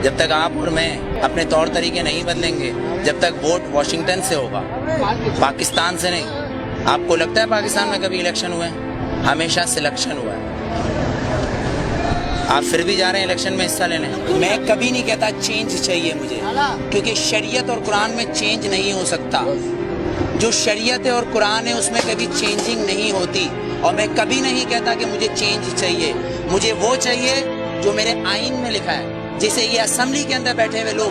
جب تک آپ اور میں اپنے طور طریقے نہیں بدلیں گے، جب تک ووٹ واشنگٹن سے ہوگا، پاکستان سے نہیں۔ آپ کو لگتا ہے پاکستان میں کبھی الیکشن ہوئے ہیں؟ ہمیشہ سلیکشن ہوا ہے۔ آپ پھر بھی جا رہے ہیں الیکشن میں حصہ لینے۔ میں کبھی نہیں کہتا چینج چاہیے مجھے، کیونکہ شریعت اور قرآن میں چینج نہیں ہو سکتا۔ جو شریعت ہے اور قرآن ہے اس میں کبھی چینجنگ نہیں ہوتی، اور میں کبھی نہیں کہتا کہ مجھے چینج چاہیے۔ مجھے وہ چاہیے جو میرے آئین میں لکھا ہے۔ جیسے یہ اسمبلی کے اندر بیٹھے ہوئے لوگ،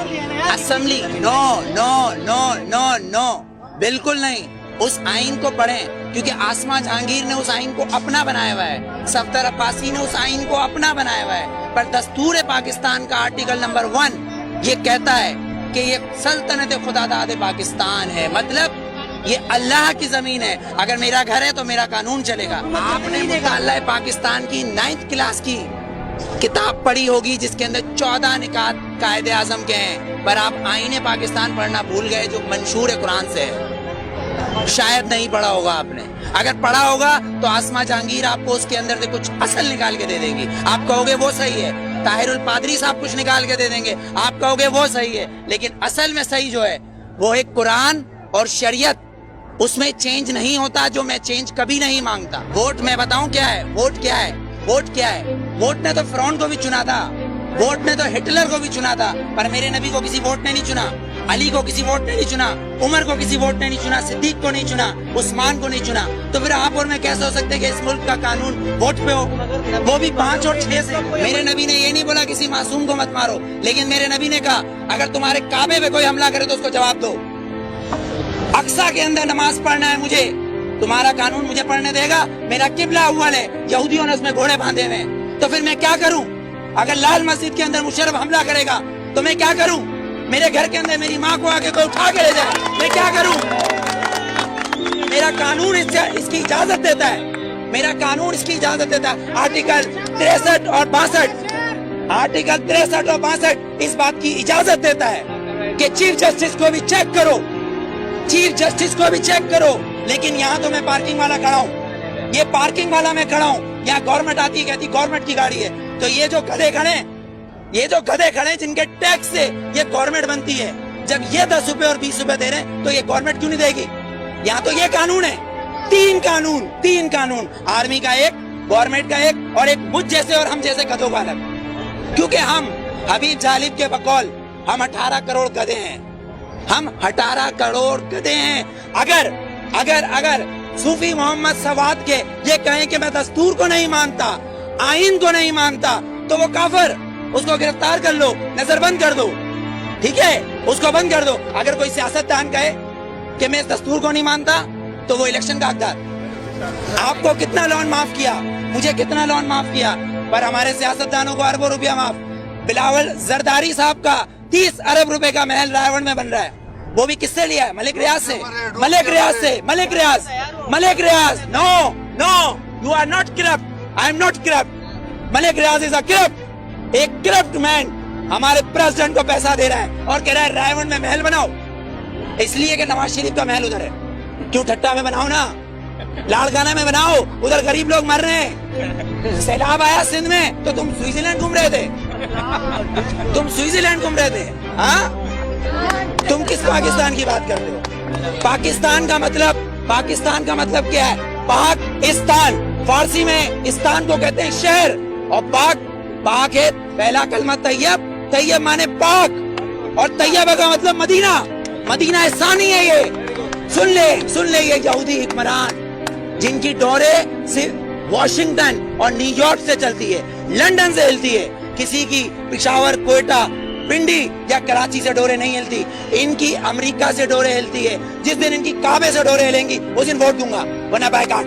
اسمبلی نو نو نو نو نو، بالکل نہیں۔ اس آئین کو پڑھیں، کیونکہ آسما جہانگیر نے اس آئین کو اپنا بنایا ہوا ہے، صفدر عباسی نے اس آئین کو اپنا بنایا ہوا ہے۔ پر دستور پاکستان کا آرٹیکل نمبر 1 یہ کہتا ہے کہ یہ سلطنت خداداد پاکستان ہے، مطلب یہ اللہ کی زمین ہے۔ اگر میرا گھر ہے تو میرا قانون چلے گا۔ آپ نے مطالعہ پاکستان کی 9th کلاس کی کتاب پڑھی ہوگی جس کے اندر 14 نکات قائد اعظم کے ہیں، پر آپ آئین پاکستان پڑھنا بھول گئے جو منشور قرآن سے ہے۔ شاید نہیں پڑھا ہوگا آپ نے، اگر پڑھا ہوگا تو آسما جہانگیر آپ کو اس کے اندر سے کچھ اصل نکال کے دے دیں گی، آپ کہو گے وہ صحیح ہے۔ طاہر الپادری صاحب کچھ نکال کے دے دیں گے، آپ کہو گے وہ صحیح ہے۔ لیکن اصل میں صحیح جو ہے وہ ایک قرآن اور شریعت، اس میں چینج نہیں ہوتا، جو میں چینج کبھی نہیں مانگتا۔ ووٹ میں بتاؤں کیا ہے؟ ووٹ کیا ہے؟ ووٹ کیا ہے؟ ووٹ نے تو فرعون کو بھی چنا تھا، ووٹ نے تو ہٹلر کو بھی چنا تھا، پر میرے نبی کو کسی ووٹ نے نہیں چنا، علی کو کسی ووٹ نے نہیں چنا، عمر کو کسی ووٹ نے نہیں چنا، صدیق کو نہیں چنا، عثمان کو نہیں چنا۔ تو پھر آپ اور میں کیسے ہو سکتے کہ اس ملک کا قانون ووٹ پہ ہو؟ وہ بھی 5 اور 6 سے۔ میرے نبی نے یہ نہیں بولا کسی معصوم کو مت مارو، لیکن میرے نبی نے کہا اگر تمہارے کعبے پہ کوئی حملہ کرے تو اس کو جواب دو۔ اقصی کے اندر نماز پڑھنا ہے مجھے، تمہارا قانون مجھے پڑھنے دے گا؟ میرا قبلہ اول ہے، یہودیوں نے اس میں گھوڑے باندھے ہوئے ہیں، تو پھر میں کیا کروں؟ اگر لال مسجد کے اندر مشرف حملہ کرے گا تو میں کیا کروں؟ میرے گھر کے اندر میری ماں کو آ کے کوئی اٹھا کے لے جائے، میں کیا کروں؟ میرا قانون اس کی اجازت دیتا ہے، میرا قانون اس کی اجازت دیتا ہے۔ آرٹیکل 63 اور 62، آرٹیکل 63 اور 62 اس بات کی اجازت دیتا ہے کہ چیف جسٹس کو بھی چیک کرو، چیف جسٹس کو بھی چیک کرو۔ لیکن یہاں تو میں پارکنگ والا کھڑا ہوں، یہ پارکنگ والا میں کھڑا ہوں، یہاں گورنمنٹ آتی ہے کہتی گورنمنٹ کی گاڑی ہے، تو یہ جو گدھے کھڑے ہیں، یہ جو گدھے کھڑے ہیں جن کے ٹیکس سے یہ گورنمنٹ بنتی ہے، جب یہ 10 روپے اور 20 روپے دے رہے ہیں تو یہ گورنمنٹ کیوں نہیں دے گی؟ یہاں تو یہ قانون ہے، 3 قانون، آرمی کا ایک، گورنمنٹ کا ایک، اور ایک مجھ جیسے اور ہم جیسے گدھوں کا الگ۔ کیونکہ ہم حبیب جالب کے بقول ہم 18 کروڑ گدھے ہیں، ہم 18 کروڑ گدھے ہیں۔ اگر صوفی محمد سواد کے یہ کہیں کہ میں دستور کو نہیں مانتا، آئین کو نہیں مانتا، تو وہ کافر، اس کو گرفتار کر لو، نظر بند کر دو، ٹھیک ہے، اس کو بند کر دو۔ اگر کوئی سیاستدان کہے کہ میں اس دستور کو نہیں مانتا تو وہ الیکشن کا حقدار۔ آپ کو کتنا لون معاف کیا، مجھے کتنا لون معاف کیا، پر ہمارے سیاستدانوں کو اربوں روپیہ معاف۔ بلاول زرداری صاحب کا 30 ارب روپے کا محل رائے میں بن رہا ہے، وہ بھی کس سے لیا ہے؟ ملک ریاض سے، Malik Riaz. No you are not corrupt, I am not corrupt, Malik Riaz is a corrupt, ایک کرپٹ مین ہمارے پریزیڈنٹ کو پیسہ دے رہا ہے اور کہہ رہا ہے رائے میں محل بناؤ، اس لیے کہ نواز شریف کا محل ادھر ہے۔ کیوں ٹھٹا میں بناؤ نا، لاڑکانہ میں بناؤ، ادھر غریب لوگ مر رہے ہیں۔ سیلاب آیا سندھ میں تو تم سوئٹزرلینڈ گھوم رہے تھے، ہاں؟ تم کس پاکستان کی بات کرتے ہو؟ پاکستان کا مطلب کیا ہے؟ پاکستان، فارسی میں استان کو کہتے ہیں شہر، اور پاک ہے پہلا کلمہ طیب مانے پاک، اور طیبہ کا مطلب مدینہ ثانی ہے۔ یہ سن لے یہ یہودی حکمران جن کی ڈورے صرف واشنگٹن اور نیو یارک سے چلتی ہے، لندن سے ہلتی ہے، کسی کی پشاور، کوئٹہ، پنڈی یا کراچی سے ڈورے نہیں ہلتی، ان کی امریکہ سے ڈورے ہلتی ہے۔ جس دن ان کی کعبے سے ڈورے ہلیں گی اس دن ووٹ دوں گا، ورنہ بائیکاٹ۔